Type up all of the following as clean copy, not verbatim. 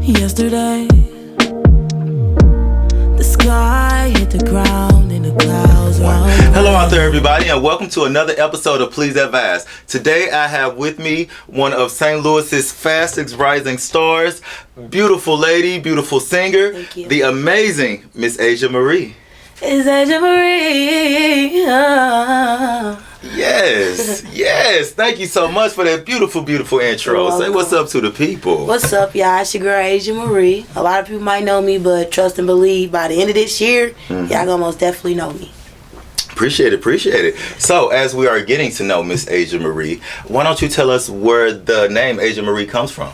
Yesterday, the sky hit the ground and the clouds rolled. Hello out there, everybody, and welcome to another episode of Please Advise. Today I have with me one of St. Louis's fastest rising stars, beautiful lady, beautiful singer, Thank you. the amazing Miss Asiaa Marie. It's Asiaa Marie. Yes. Thank you so much for that beautiful intro. You're Say welcome. what's up to the people. What's up, y'all? It's your girl Asiaa Marie. A lot of people might know me, but trust and believe by the end of this year, y'all gonna most definitely know me. Appreciate it. So, as we are getting to know Miss Asiaa Marie, why don't you tell us where the name Asiaa Marie comes from?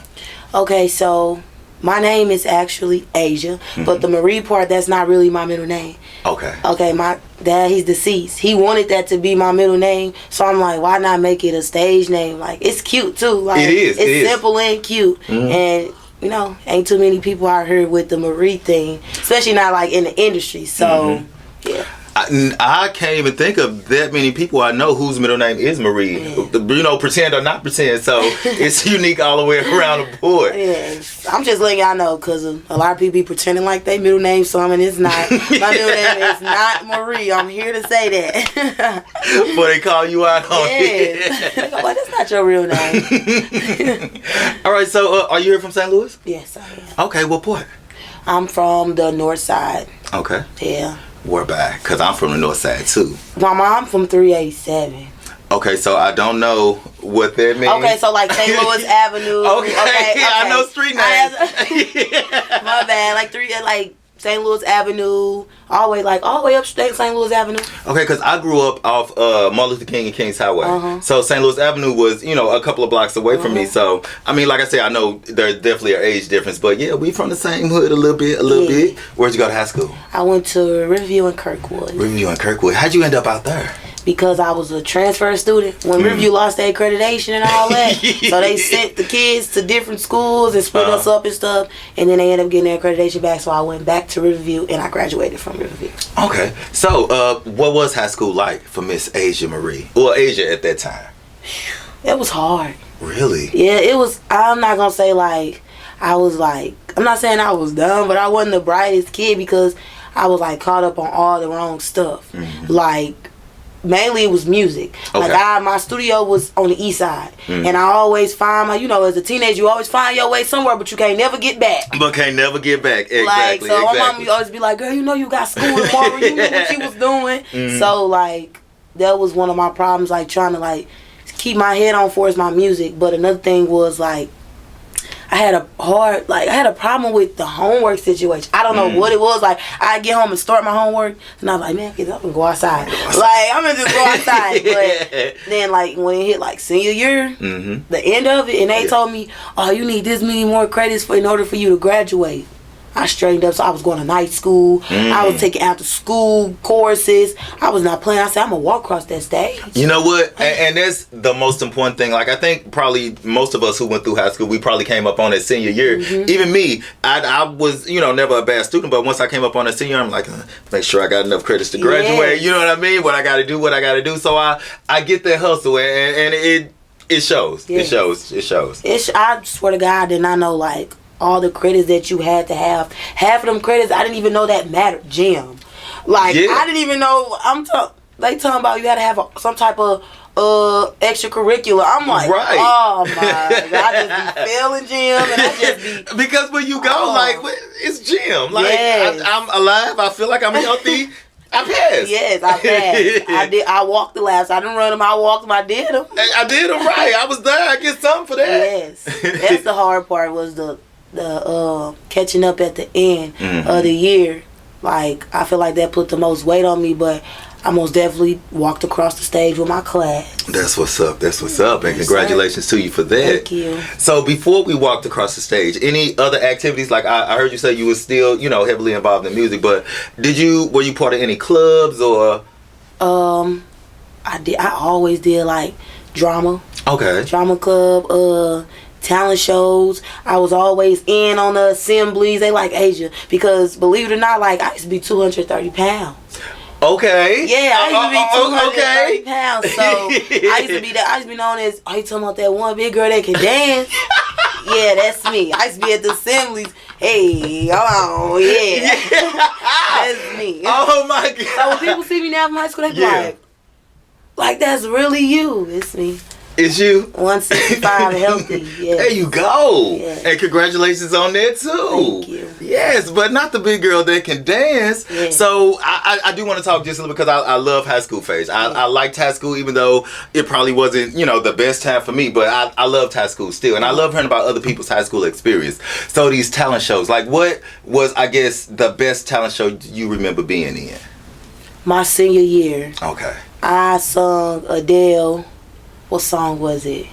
Okay, so my name is actually Asiaa, but the Marie part, that's not really my middle name. Okay, my dad, he's deceased. He wanted that to be my middle name, so I'm like, why not make it a stage name? Like, it's cute too. Like, it is. It's simple and cute, and you know, ain't too many people out here with the Marie thing, especially not like in the industry. So, yeah. I can't even think of that many people I know whose middle name is Marie. Yeah. You know, pretend or not pretend. So it's unique all the way around the board. Yeah, I'm just letting y'all know because a lot of people be pretending like they middle name something. It's not. My middle name is not Marie. I'm here to say that. But they call you out on it. Well, that's not your real name. All right, so are you here from St. Louis? Yes, I am. Okay, what part? I'm from the north side. Okay. Yeah. Where back? Because I'm from the north side too. My mom from 387. Okay, so I don't know what that means. Okay, so like St. Louis Avenue. Okay, I know street names. My bad. Like St. Louis Avenue, all the way up St. Louis Avenue. Okay, because I grew up off Martin Luther King and Kings Highway. So St. Louis Avenue was, a couple of blocks away from me. So, I mean, like I said, I know there's definitely an age difference. But yeah, we from the same hood a little bit. Where'd you go to high school? I went to Riverview and Kirkwood. How'd you end up out there? Because I was a transfer student. When Riverview lost their accreditation and all that, so they sent the kids to different schools and split us up and stuff, and then they ended up getting their accreditation back, so I went back to Riverview and I graduated from Riverview. Okay. So, what was high school like for Miss Asiaa Marie? Or Asiaa at that time? It was hard. Really? Yeah, it was. I'm not going to say I'm not saying I was dumb, but I wasn't the brightest kid because I was like caught up on all the wrong stuff. Mainly it was music. Okay. Like my studio was on the east side, and I always find as a teenager, you always find your way somewhere, but you can't never get back. Exactly. So my mom would always be like, "Girl, you got school tomorrow. You knew what you was doing." So that was one of my problems, like trying to keep my head on for my music. But another thing was I had a problem with the homework situation. I don't know what it was. I'd get home and start my homework, and I was like, man, get up and go outside. I'm gonna just go outside. But then, when it hit senior year, the end of it, and they told me, oh, you need this many more credits in order for you to graduate. I straightened up, so I was going to night school. I was taking after school courses. I was not playing. I said, I'm going to walk across that stage. You know what? And that's the most important thing. I think probably most of us who went through high school, we probably came up on that senior year. Even me, I was, never a bad student, but once I came up on that senior, I'm like, make sure I got enough credits to graduate. Yes. You know what I mean? What I got to do. So I get that hustle, and it shows. Yes. It shows. I swear to God, I did not know, all the credits that you had to have. Half of them credits, I didn't even know that mattered. Gym. I didn't even know. They talking about you had to have some type of extracurricular. I'm like, right. Oh my God, I just be failing gym, and I just be because when you go, it's gym. Yes. I'm alive. I feel like I'm healthy. I passed. Yes, I passed. I walked the laps. I didn't run them. I walked them. I did them. I did them right. I was there. I get something for that. Yes, that's the hard part. Was the catching up at the end of the year. I feel like that put the most weight on me, but I most definitely walked across the stage with my class. That's what's up. And congratulations to you for that. Thank you. So before we walked across the stage, any other activities? I heard you say you were still, heavily involved in music, but were you part of any clubs or? I did. I always did drama. Okay. Drama club, talent shows. I was always in on the assemblies. They like Asiaa because, believe it or not, I used to be 230 pounds. Okay. Yeah, I used to be 230 pounds. So I used to be known as, oh, you talking about that one big girl that can dance? Yeah, that's me. I used to be at the assemblies. Hey, oh yeah. That's me. Oh my God. So when people see me now from high school, they be like that's really you. It's me. It's you. 165 healthy. Yes. There you go. Yes. And congratulations on that too. Thank you. Yes, but not the big girl that can dance. Yes. So I do want to talk just a little because I love high school phase. I liked high school even though it probably wasn't, the best time for me, but I loved high school still. And I love hearing about other people's high school experience. So these talent shows, like what was, I guess, the best talent show you remember being in? My senior year. Okay. I sung Adele. What song was it?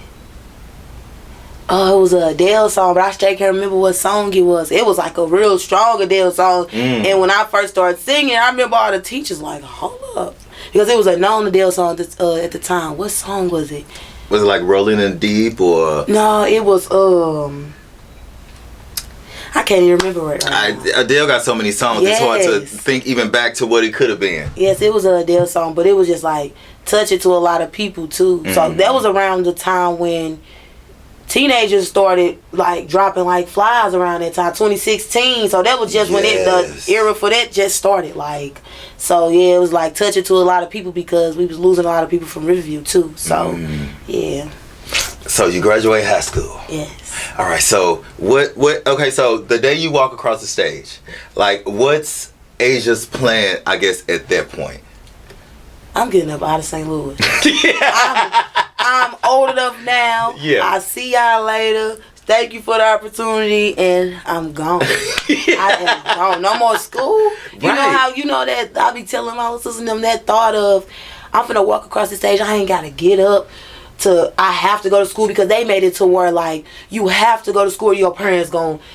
Oh, it was a Adele song, but I straight can't remember what song it was. It was like a real strong Adele song. And when I first started singing, I remember all the teachers like, hold up. Because it was a known Adele song at the time. What song was it? Was it like Rolling in Deep or? No, it was, I can't even remember it right now. Adele got so many songs, It's hard to think even back to what it could have been. Yes, it was an Adele song, but it was just like touching to a lot of people too. So that was around the time when teenagers started like dropping like flies around that time, 2016. So that was just when the era for that just started. Like, so yeah, it was like touching to a lot of people because we was losing a lot of people from Riverview too. So yeah. So you graduate high school. Yes. All right. So what? Okay. So the day you walk across the stage, like, what's Asia's plan? I guess at that point. I'm getting up out of St. Louis. I'm old enough now. Yeah. I'll see y'all later. Thank you for the opportunity, and I'm gone. I am gone. No more school. You know how that I be telling my little sisters and them that thought of I'm finna walk across the stage. I ain't gotta get up. I have to go to school because they made it to where like you have to go to school or your parents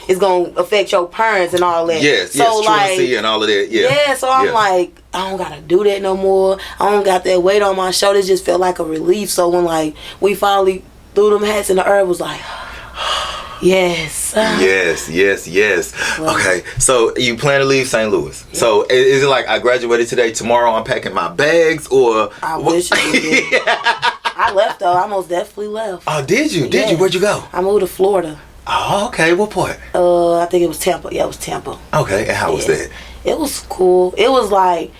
it's gonna affect your parents and all that. Yes, so like truancy and all of that. Yeah. So I'm like, I don't gotta do that no more. I don't got that weight on my shoulders. Just felt like a relief. So when like we finally threw them hats in the earth, was like yes. Yes. Well, okay, so you plan to leave St. Louis. Yeah. So is it like I graduated today, tomorrow I'm packing my bags, or I wish I did. I left though. I most definitely left. Oh, did you? Did you? Where'd you go? I moved to Florida. Oh, okay. What part? I think it was Tampa. Yeah, it was Tampa. Okay, and how was that? It was cool. It was like,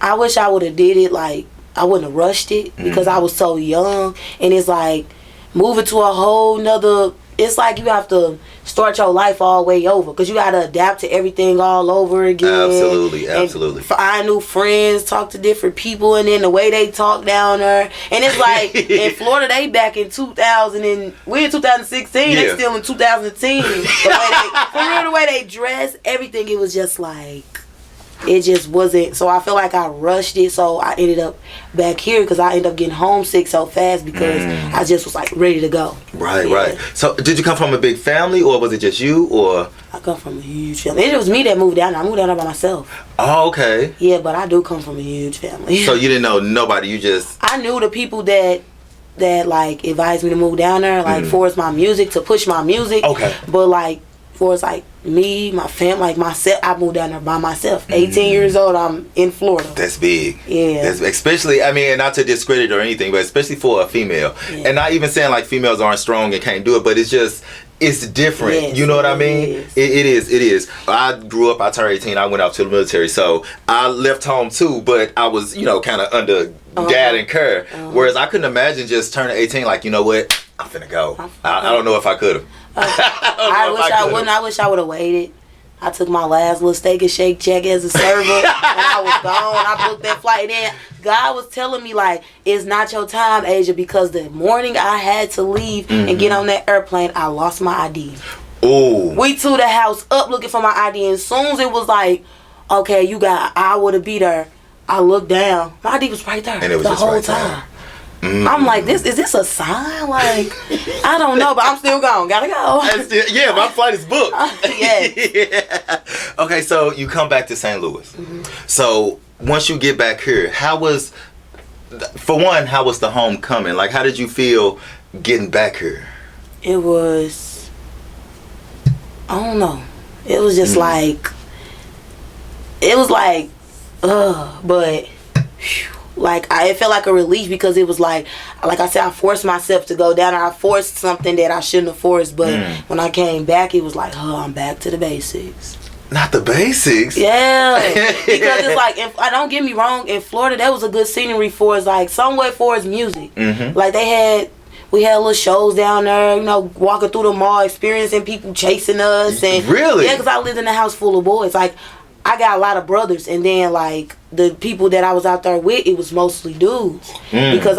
I wish I would have did it like, I wouldn't have rushed it because I was so young. And it's like, moving to a whole nother, it's like you have to start your life all the way over because you got to adapt to everything all over again. Absolutely. And find new friends, talk to different people, and then the way they talk down there. And it's like, in Florida, they back in 2000, and we're in 2016, they still in 2010. The way they dress, everything, it was just like, it just wasn't. So I feel like I rushed it. So I ended up back here because I ended up getting homesick so fast because I just was like ready to go. Right. So did you come from a big family or was it just you or? I come from a huge family. It was me that moved down there. I moved down there by myself. Oh, okay. Yeah, but I do come from a huge family. So you didn't know nobody. You just. I knew the people that like advised me to move down there, like for my music, to push my music. Okay. But like for like me, my family, like myself, I moved down there by myself. 18 years old, I'm in Florida. That's big. Yeah. That's, especially, I mean, not to discredit or anything, but especially for a female. Yeah. And not even saying like females aren't strong and can't do it, but it's just, it's different. Yes, you know what I mean? It is. I grew up, I turned 18, I went out to the military. So I left home too, but I was, kind of under dad and care. Whereas I couldn't imagine just turning 18 like, you know what? I'm finna go. I don't know if I could have. I wish I would have waited. I took my last little steak and shake check as a server and I was gone. I booked that flight. And then God was telling me like, it's not your time, Asia, because the morning I had to leave and get on that airplane, I lost my ID. Oh. We to the house up looking for my ID, and as soon as it was like, okay, you got an hour to be there, I looked down. My ID was right there, and it was the just whole right time. I'm like, is this a sign? Like, I don't know, but I'm still gone. Gotta go. Yeah, my flight is booked. Yes. Yeah. Okay, so you come back to St. Louis. So once you get back here, how was the homecoming? Like, how did you feel getting back here? It was, I don't know. It was just like, but. it felt like a relief because it was like I said, I forced myself to go down there. I forced something that I shouldn't have forced, but when I came back, it was like, I'm back to the basics. Not the basics? Yeah. Because it's like, I don't get me wrong, in Florida, that was a good scenery for us, like, somewhat for us music. Like, we had little shows down there, you know, walking through the mall, experiencing people chasing us. And really? Yeah, because I lived in a house full of boys. Like, I got a lot of brothers, and then, like, the people that I was out there with, it was mostly dudes. Because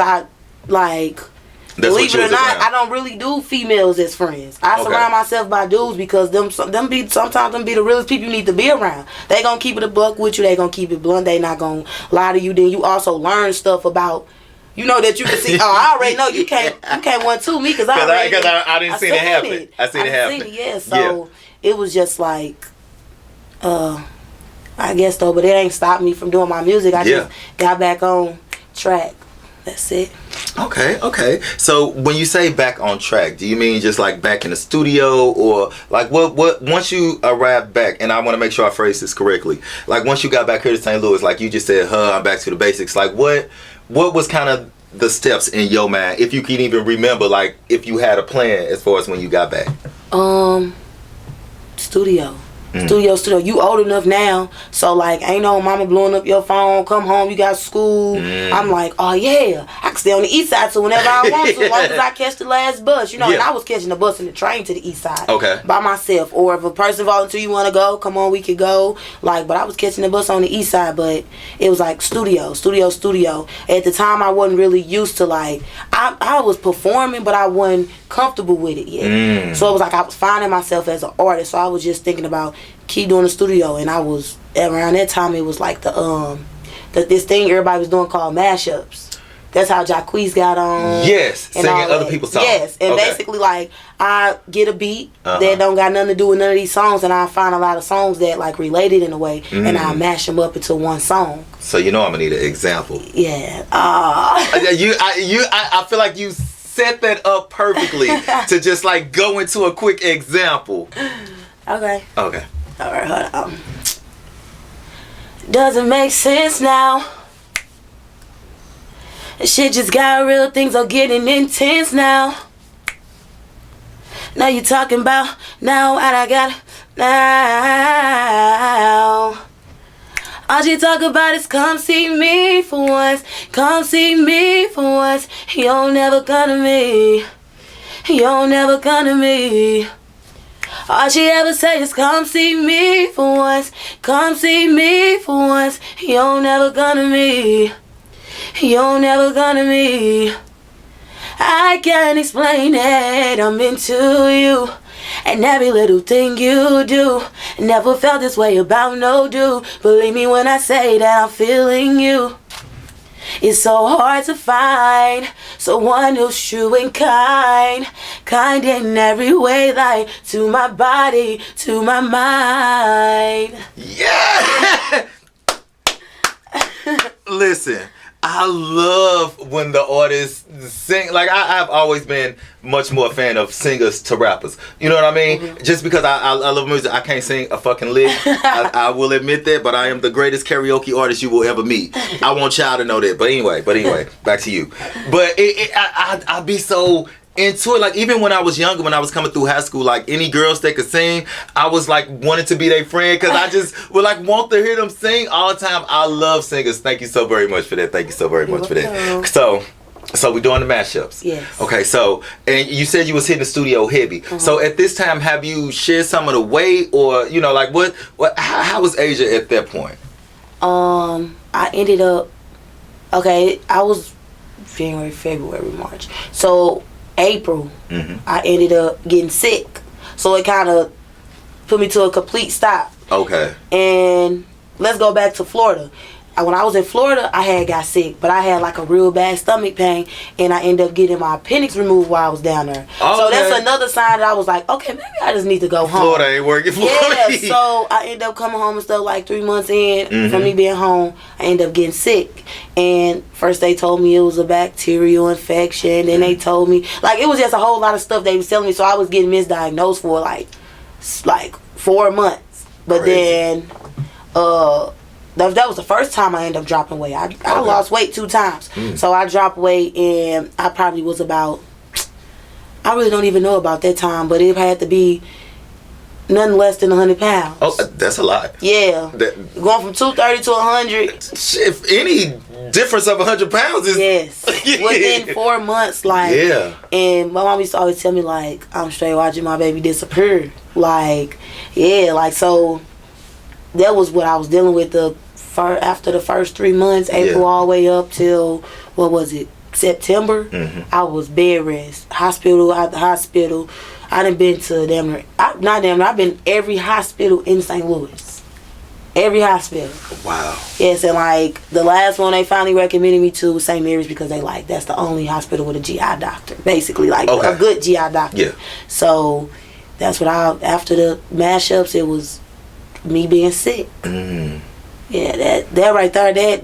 believe it or not, I don't really do females as friends. I surround myself by dudes because sometimes them be the realest people you need to be around. They gonna keep it a buck with you. They gonna keep it blunt. They not gonna lie to you. Then you also learn stuff about, you know, that you can see. I already know you can't 1-2 me because I didn't see it happen. I seen it happen. Yeah, so it was just like, I guess though, but it ain't stopped me from doing my music. I just got back on track. That's it. Okay. So when you say back on track, do you mean just like back in the studio, or like what once you arrived back, and I want to make sure I phrase this correctly, like once you got back here to St. Louis, like you just said, I'm back to the basics. Like what was kind of the steps in your mind, if you can even remember, like if you had a plan as far as when you got back? Studio. Studio. You old enough now, so like ain't no mama blowing up your phone, come home, you got school. I'm like, oh yeah, I can stay on the east side so whenever I want to, as long as I catch the last bus, you know. And I was catching the bus and the train to the east side by myself, or if a person volunteer, you want to go, come on, we could go, like, but I was catching the bus on the east side. But it was like studio. At the time I wasn't really used to, like, I was performing, but I wasn't comfortable with it yet. So it was like I was finding myself as an artist, so I was just thinking about keep doing the studio. And I was, around that time, it was like this thing everybody was doing called mashups. That's how Jacquees got on. Yes, singing other people's songs. Yes, and basically, like, I get a beat that don't got nothing to do with none of these songs, and I find a lot of songs that, like, related in a way, and I mash them up into one song. So you know I'm gonna need an example. Yeah. I feel like you set that up perfectly to just, like, go into a quick example. Okay. Alright, hold on. Doesn't make sense now. Shit just got real, things are getting intense now. Now you talking about now what I got now. All you talk about is come see me for once. Come see me for once. You don't never come to me. You don't never come to me. All she ever say is come see me for once. Come see me for once. You don't never come to me. You don't never come to me. I can't explain it. I'm into you. And every little thing you do. Never felt this way about no dude. Believe me when I say that I'm feeling you. It's so hard to find someone who's true and kind. Kind in every way, like to my body, to my mind. Yeah! Listen, I love when the artists sing. Like, I've always been much more a fan of singers to rappers. You know what I mean? Just because I love music. I can't sing a fucking lick. I will admit that, but I am the greatest karaoke artist you will ever meet. I want y'all to know that. But anyway, back to you. But I'd be so into it. Like, even when I was younger, when I was coming through high school, like, any girls that could sing, I was like wanted to be their friend, because I just would like want to hear them sing all the time. I love singers. Thank you so very much for that. Thank you so very much for that. So we're doing the mashups. Yes. Okay, so, and you said you was hitting the studio heavy. So at this time, have you shared some of the weight, or, you know, like how was Asia at that point? I ended up, I was January, February, March. So April, I ended up getting sick. So it kind of put me to a complete stop. Okay. And let's go back to Florida. When I was in Florida, I had got sick, but I had like a real bad stomach pain, and I ended up getting my appendix removed while I was down there. So that's another sign that I was like, okay, maybe I just need to go home. Florida ain't working for me. Yeah, so I ended up coming home and stuff like 3 months in from me being home. I ended up getting sick, and first they told me it was a bacterial infection, then they told me, like, it was just a whole lot of stuff they was telling me, so I was getting misdiagnosed for like 4 months. But then that was the first time I ended up dropping weight. I lost weight 2 times. So I dropped weight, and I probably was about, I really don't even know about that time, but it had to be nothing less than 100 pounds. Oh, that's a lot. Yeah. Going from 230 to 100. Shit, if any difference of 100 pounds is... Yes. Within 4 months, like... Yeah. And my mom used to always tell me, like, I'm straight watching my baby disappear. Like, yeah, like, so... That was what I was dealing with after the first 3 months, April all the way up till, what was it, September? I was bed rest. Hospital out the hospital. I done been to I've been every hospital in St. Louis. Every hospital. Wow. Yes, and like the last one they finally recommended me to was St. Mary's because they like that's the only hospital with a GI doctor. Basically, like a good GI doctor. Yeah. So that's what after the mashups, it was me being sick. Yeah, that right there, that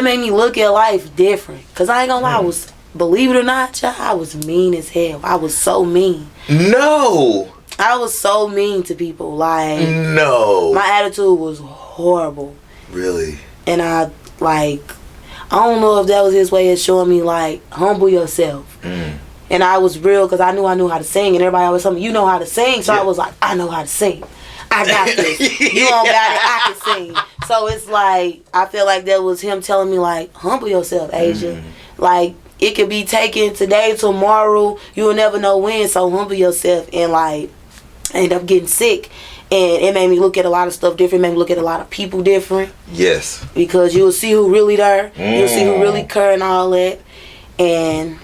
made me look at life different. Cause I ain't gonna lie, believe it or not, child, I was mean as hell. I was so mean. No. I was so mean to people. Like, no. My attitude was horrible. Really? And I don't know if that was his way of showing me, like, humble yourself. And I was real because I knew how to sing. And everybody always told me, you know how to sing. So I was like, I know how to sing. I got this. You don't got it. I can sing. So it's like, I feel like that was him telling me, like, humble yourself, Asia. Like, it could be taken today, tomorrow. You will never know when. So humble yourself. And, like, I ended up getting sick. And it made me look at a lot of stuff different. It made me look at a lot of people different. Yes. Because you'll see who really there. You'll see who really care and all that. And,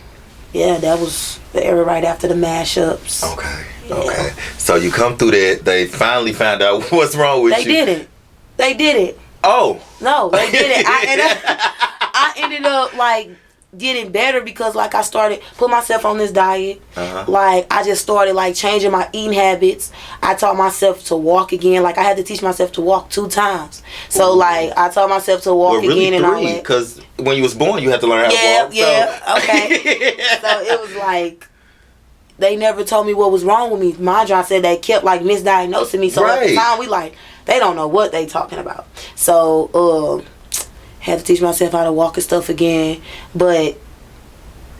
yeah, that was the era right after the mashups. Okay. Yeah. Okay. So you come through that. They finally found out what's wrong with you. They did it. Oh. No, they did it. I ended up, like, getting better because, like, I started put myself on this diet. Like, I just started, like, changing my eating habits. I taught myself to walk again. Like, I had to teach myself to walk 2 times. So, like, I taught myself to walk again and all that. Because when you was born, you had to learn how to walk. Yeah, okay. So it was like, they never told me what was wrong with me. Mind you, I said they kept, like, misdiagnosing me. So at the time, we like, they don't know what they talking about. So, had to teach myself how to walk and stuff again. But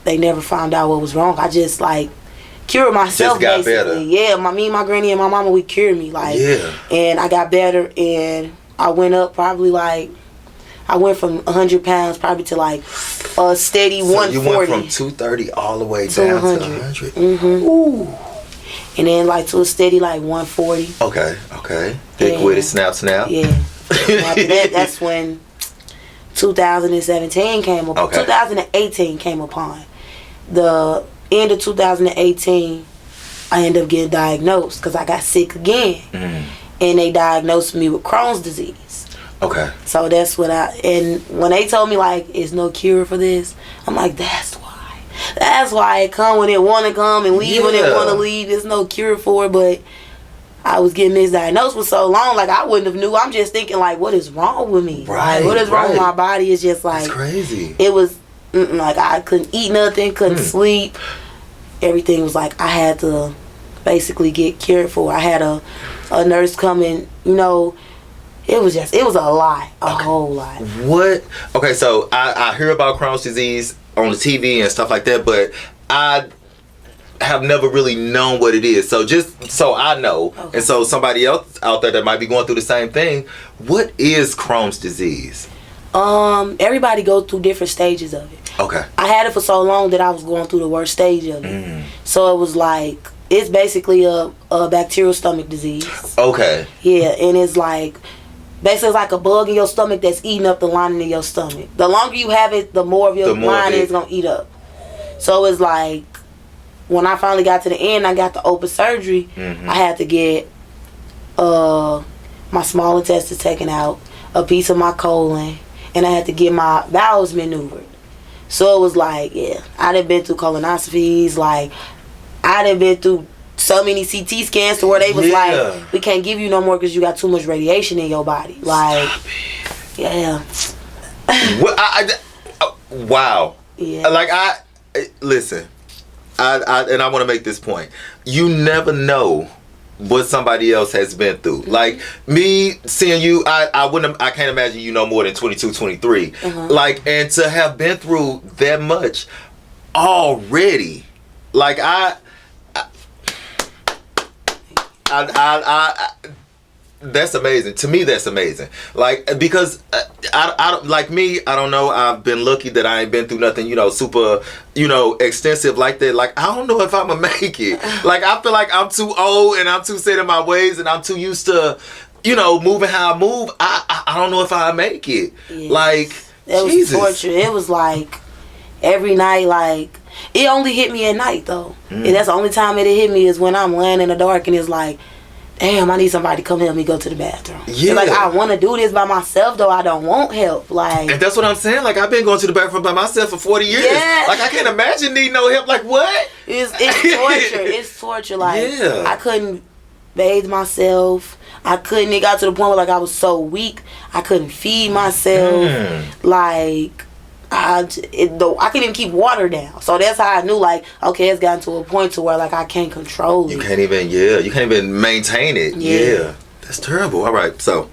they never found out what was wrong. I just, like, cured myself, just got basically. Better. Yeah, me, my granny, and my mama, we cured me. Like, and I got better, and I went up probably, like, I went from 100 pounds probably to, like, a steady 140. You went from 230 all the way down to 100. Ooh. And then, like, to a steady, like, 140. Okay. Thick with it, snap. Yeah. After that, that's when 2017 came upon. 2018 came upon. The end of 2018, I ended up getting diagnosed because I got sick again. And they diagnosed me with Crohn's disease. Okay. So that's what and when they told me, like, it's no cure for this, I'm like, that's why. That's why it come when it want to come and leave when it want to leave. There's no cure for it, but I was getting misdiagnosed for so long, like, I wouldn't have knew. I'm just thinking, like, what is wrong with me? Right. Like, what is wrong with my body? It's just like, it's crazy. It was, like, I couldn't eat nothing, couldn't sleep. Everything was like, I had to basically get cured for. I had a nurse come in, you know. It was a lot, whole lot. What? Okay, so I hear about Crohn's disease on the TV and stuff like that, but I have never really known what it is. So just so I know, and so somebody else out there that might be going through the same thing, what is Crohn's disease? Everybody goes through different stages of it. Okay. I had it for so long that I was going through the worst stage of it. So it was like, it's basically a bacterial stomach disease. Okay. Yeah, and it's like, basically, it's like a bug in your stomach that's eating up the lining of your stomach. The longer you have it, the more of your lining is going to eat up. So it's like, when I finally got to the end, I got the open surgery. I had to get my small intestines taken out, a piece of my colon, and I had to get my bowels maneuvered. So it was like, yeah, I done been through colonoscopies. Like, I done been through so many CT scans to where they was like, we can't give you no more because you got too much radiation in your body. Like, yeah. Wow. Yeah. Like, listen, and I want to make this point. You never know what somebody else has been through. Like me seeing you, I can't imagine you no more than 22, 23. Like, and to have been through that much already, like that's amazing. To me, that's amazing. Like, because I like me, I don't know. I've been lucky that I ain't been through nothing, super, extensive like that. Like, I don't know if I'm gonna make it. Like, I feel like I'm too old and I'm too set in my ways and I'm too used to, moving how I move. I don't know if I'll make it. Yes. Like, it was torture. It was like every night, like, it only hit me at night though. And that's the only time it hit me is when I'm laying in the dark and it's like, damn, I need somebody to come help me go to the bathroom. Yeah. Like, I want to do this by myself, though. I don't want help. Like, and that's what I'm saying. Like, I've been going to the bathroom by myself for 40 years. Yeah. Like, I can't imagine needing no help. Like, what? It's torture. It's torture. Like, I couldn't bathe myself. It got to the point where, like, I was so weak. I couldn't feed myself. Like, I couldn't even keep water down. So that's how I knew, like, okay, it's gotten to a point to where, like, I can't control it. You can't even maintain it. Yeah. That's terrible. All right, so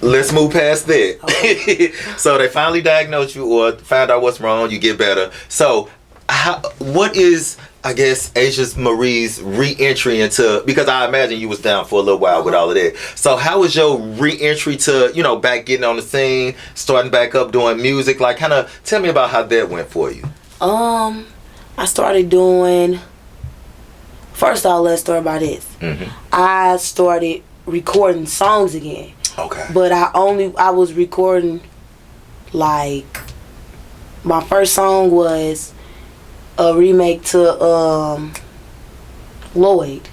let's move past that. Okay. So they finally diagnosed you or found out what's wrong. You get better. So what is, I guess, Asiaa Marie's re-entry into, because I imagine you was down for a little while with all of that. So how was your re-entry to, back getting on the scene, starting back up doing music? Like, kind of tell me about how that went for you. I started doing, first off, let's start about this. I started recording songs again. Okay. But I was recording, like, my first song was a remake to Lloyd.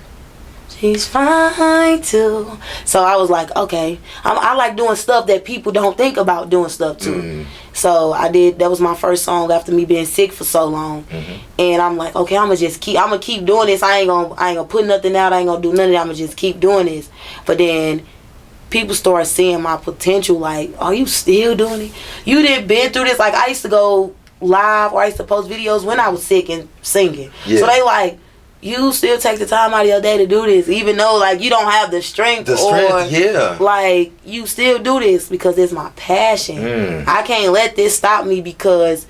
She's fine too. So I was like, okay, I like doing stuff that people don't think about doing stuff too. So I did. That was my first song after me being sick for so long. And I'm like, okay, I'm gonna keep doing this. I ain't gonna put nothing out. I ain't gonna do none of that. I'm gonna just keep doing this. But then people start seeing my potential. Like, are you still doing it? You didn't been through this. Like, I used to go live or I used to post videos when I was sick and singing. So they like, you still take the time out of your day to do this, even though, like, you don't have the strength like, you still do this because it's my passion. I can't let this stop me because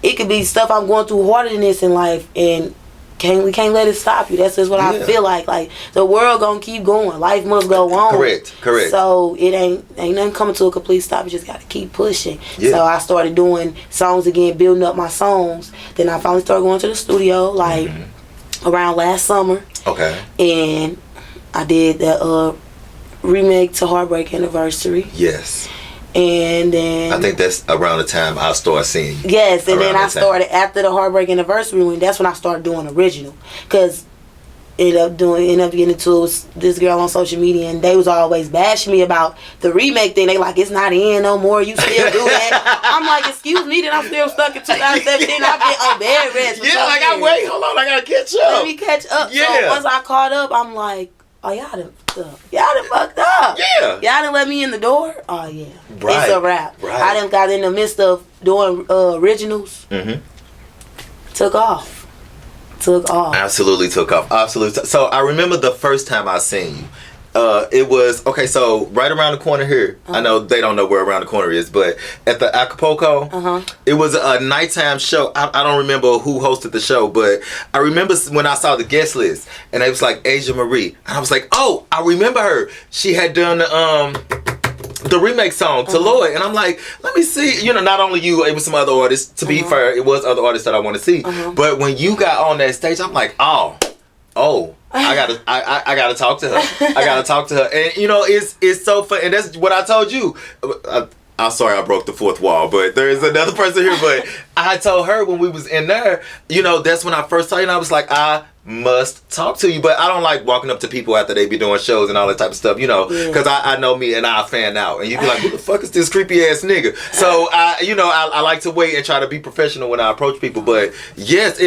it could be stuff I'm going through harder than this in life, and we can't let it stop you. That's just what I feel like. Like, the world gonna keep going. Life must go on. Correct. So it ain't nothing coming to a complete stop. You just gotta keep pushing. So I started doing songs again, building up my songs. Then I finally started going to the studio, like, around last summer. Okay. And I did the remake to Heartbreak Anniversary. Yes. And then I think that's around the time I started seeing you. Yes, and then I started after the Heartbreak Anniversary. That's when I started doing original, because ended up getting into it with this girl on social media, and they was always bashing me about the remake thing. They like, it's not in no more. You still do that? I'm like, excuse me, then I'm still stuck in 2017. I've been on bed rest. Hold on, I gotta catch up. Let me catch up. Yeah. So once I caught up, I'm like, oh, y'all done fucked up. Yeah. Y'all done let me in the door. Oh yeah. Right. It's a wrap. Right. I done got in the midst of doing originals. Took off. Absolutely took off. Absolutely. So I remember the first time I seen you. It was, okay, so right around the corner here. I know they don't know where around the corner is, but at the Acapulco, it was a nighttime show. I don't remember who hosted the show, but I remember when I saw the guest list, and it was like Asiaa Marie. And I was like, oh, I remember her. She had done the remake song to Lloyd, and I'm like, let me see. Not only you, it was some other artists. To be fair, it was other artists that I want to see. But when you got on that stage, I'm like, oh, I gotta talk to her. I gotta talk to her, and it's so fun. And that's what I told you. I'm sorry I broke the fourth wall, but there is another person here. But I told her when we was in there, that's when I first saw you, and I was like, I must talk to you. But I don't like walking up to people after they be doing shows and all that type of stuff, because I know me and I fan out, and you be like, who the fuck is this creepy ass nigga? So I like to wait and try to be professional when I approach people. But yes,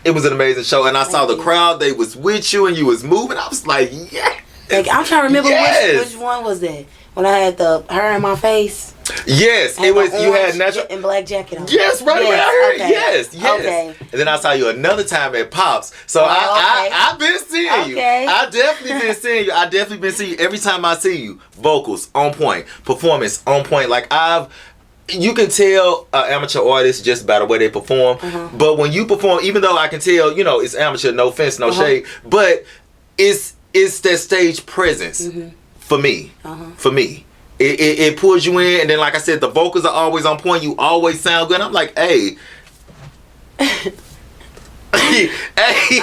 it was an amazing show, and I saw the crowd. They was with you, and you was moving. I was like, yeah. Like, I'm trying to remember which one was that. When I had the hair in my face. Yes, it was. You had natural and black jacket on. Yes, right. Yes, I heard. Okay. Yes. Okay. And then I saw you another time at Pops. So I've been seeing you. I definitely been seeing you. I definitely been seeing you. Every time I see you, vocals on point, performance on point. Like you can tell an amateur artist just by the way they perform. But when you perform, even though I can tell, it's amateur, no offense, no shade, but it's that stage presence for me. For me. It pulls you in, and then like I said, the vocals are always on point. You always sound good. I'm like, hey. I'm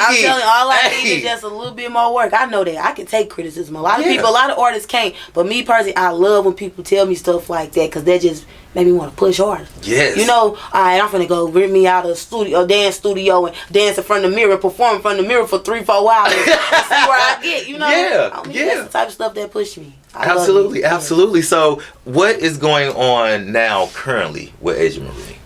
telling you, all I need is just a little bit more work. I know that I can take criticism. A lot of people, a lot of artists can't. But me personally, I love when people tell me stuff like that because that just make me want to push harder. Yes. All right, I'm finna go rip me out of the dance studio and dance in front of the mirror, perform in front of the mirror for 3-4 hours and see where I get. That's the type of stuff that push me. Absolutely. So, what is going on now currently with Asiaa Marie?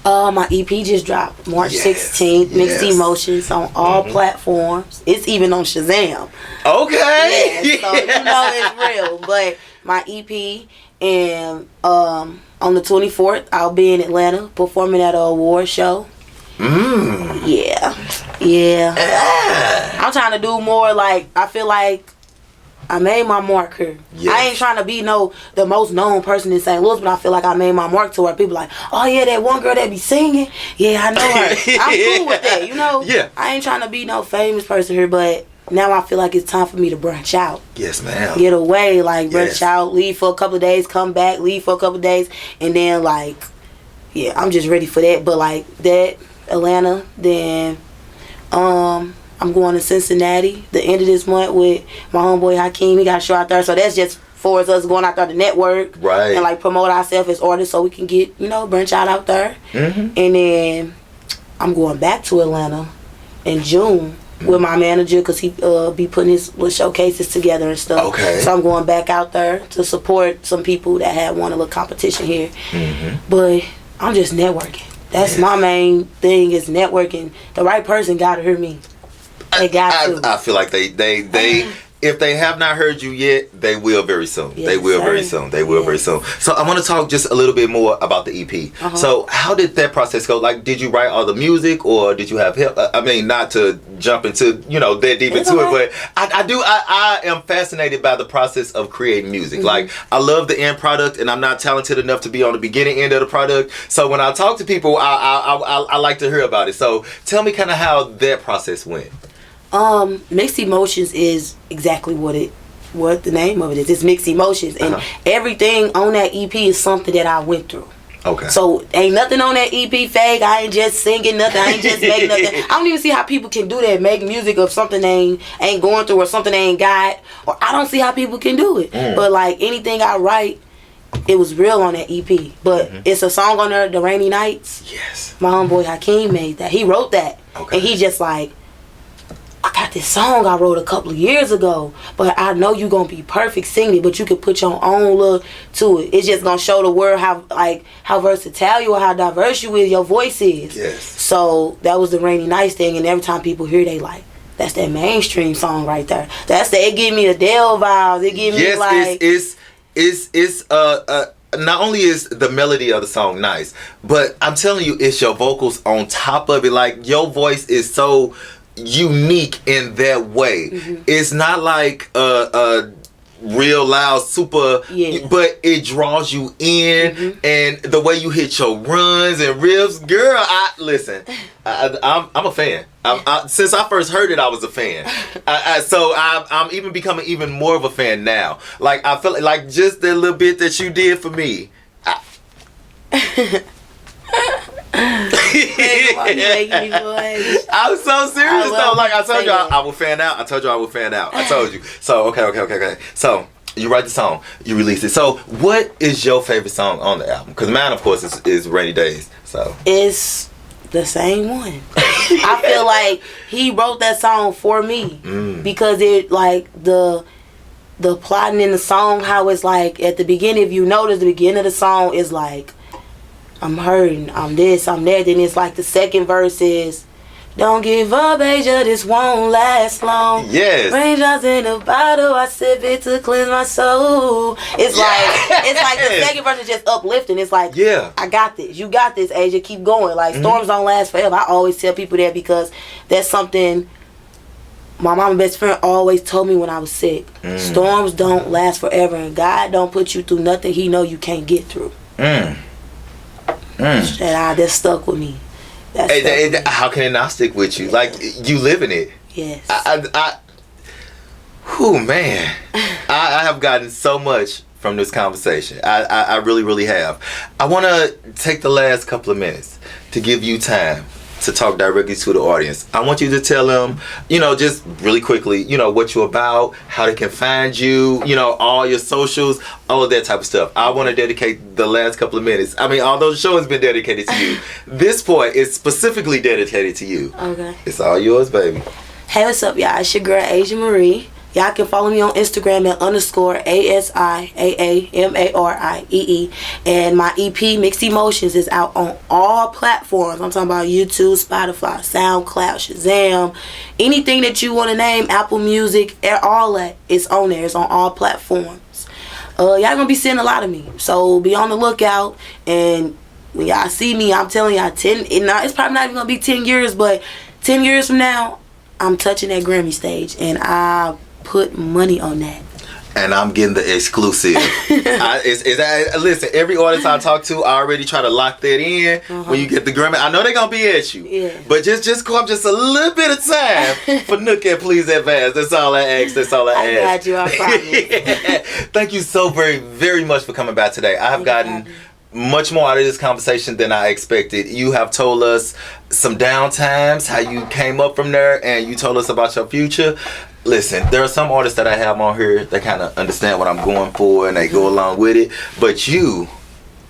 My EP just dropped March 16th. Mixed Emotions on all platforms. It's even on Shazam. Okay. Yeah, so it's real. But my EP, and on the 24th, I'll be in Atlanta performing at an award show. Yeah. I'm trying to do more. I feel like I made my mark here. Yes. I ain't trying to be the most known person in St. Louis, but I feel like I made my mark to where people like, oh yeah, that one girl that be singing. Yeah, I know her. I'm cool with that, Yeah. I ain't trying to be no famous person here, but now I feel like it's time for me to branch out. Yes, ma'am. Get away, branch out, leave for a couple of days, come back, leave for a couple of days, and then I'm just ready for that. But that, Atlanta, then I'm going to Cincinnati the end of this month with my homeboy Hakeem. He got a show out there, so that's just for us going out there to network, right, and promote ourselves as artists, so we can get branch out there. And then I'm going back to Atlanta in June with my manager because he be putting his little showcases together and stuff. Okay. So I'm going back out there to support some people that have won a little competition here. But I'm just networking. That's my main thing is networking. The right person gotta hear me. They got to. I feel like they if they have not heard you yet, they will very soon. Yes, they will sir. very soon. They will very soon. So I want to talk just a little bit more about the EP. So how did that process go? Did you write all the music, or did you have help? I mean, not to jump into that deep into it, but I am fascinated by the process of creating music. I love the end product, and I'm not talented enough to be on the beginning end of the product. So when I talk to people, I like to hear about it. So tell me kind of how that process went. Mixed Emotions is exactly what the name of it is. It's Mixed Emotions, and everything on that EP is something that I went through. Okay. So ain't nothing on that EP fake. I ain't just singing nothing. I ain't just making nothing. I don't even see how people can do that, make music of something they ain't going through or something they ain't got. Or I don't see how people can do it. But anything I write, it was real on that EP. But it's a song on there, The Rainy Nights. Yes. My homeboy Hakeem made that. He wrote that. Okay. And he just I got this song I wrote a couple of years ago, but I know you gonna be perfect singing it, but you can put your own look to it. It's just gonna show the world how versatile you are, how diverse you is, your voice is. Yes. So that was the Rainy Nights thing, and every time people hear, they that's that mainstream song right there. It give me the Dale vibes. It give me it's not only is the melody of the song nice, but I'm telling you, it's your vocals on top of it. Your voice is so unique in that way. It's not a real loud super, but it draws you in, and the way you hit your runs and riffs, girl. I'm a fan. Since I first heard it, I was a fan. So I'm even becoming even more of a fan now. I feel like just that little bit that you did for me. I'm so serious though. I told you I will fan out. I told you I will fan out. I told you. So okay. So you write the song, you release it. So what is your favorite song on the album? Because mine, of course, is Rainy Days. So it's the same one. I feel like he wrote that song for me because it the plotting in the song, how it's at the beginning. If you notice, the beginning of the song is I'm hurting, I'm this, I'm that. Then it's the second verse is Don't give up, Asia, this won't last long. Yes. Raindrops in a bottle, I sip it to cleanse my soul. It's like the second verse is just uplifting. It's like, I got this. You got this, Asia. Keep going. Like, storms don't last forever. I always tell people that because that's something my mama best friend always told me when I was sick. Storms don't last forever, and God don't put you through nothing He know you can't get through. That stuck with me. How can it not stick with you? Like, you live in it. Yes. Man. I have gotten so much from this conversation. I really, really have. I want to take the last couple of minutes to give you time to talk directly to the audience. I want you to tell them, just really quickly, what you're about, how they can find you, all your socials, all of that type of stuff. I want to dedicate the last couple of minutes. I mean, although the show has been dedicated to you, this point is specifically dedicated to you. Okay. It's all yours, baby. Hey, what's up, y'all? It's your girl, Asiaa Marie. Y'all can follow me on Instagram at _ASIAAMARIEE. And my EP, Mixed Emotions, is out on all platforms. I'm talking about YouTube, Spotify, SoundCloud, Shazam. Anything that you want to name, Apple Music, all that, it's on there. It's on all platforms. Y'all gonna be seeing a lot of me. So be on the lookout. And when y'all see me, I'm telling y'all, it's probably not even gonna be 10 years, but 10 years from now, I'm touching that Grammy stage. And I put money on that. And I'm getting the exclusive. Listen, every artist I talk to, I already try to lock that in. When you get the Grammy, I know they're gonna be at you. Yeah. But just come just a little bit of time for Nook and Please Advance. That's all I ask. That's all I ask. I got you. I promise. Thank you so very, very much for coming back today. I have gotten much more out of this conversation than I expected. You have told us some down times, how you came up from there, and you told us about your future. Listen, there are some artists that I have on here that kind of understand what I'm going for and they go along with it, but you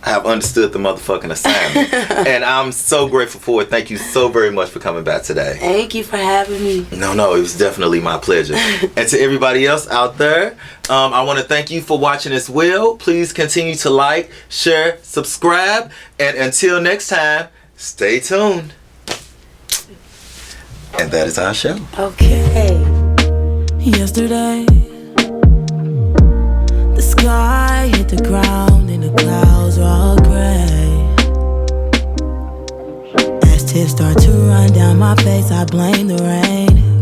have understood the motherfucking assignment. And I'm so grateful for it. Thank you so very much for coming back today. Thank you for having me. No, it was definitely my pleasure. And to everybody else out there, I want to thank you for watching as well. Please continue to like, share, subscribe, and until next time, stay tuned. And that is our show. Okay. Yesterday, the sky hit the ground and the clouds were all gray. As tears start to run down my face, I blame the rain.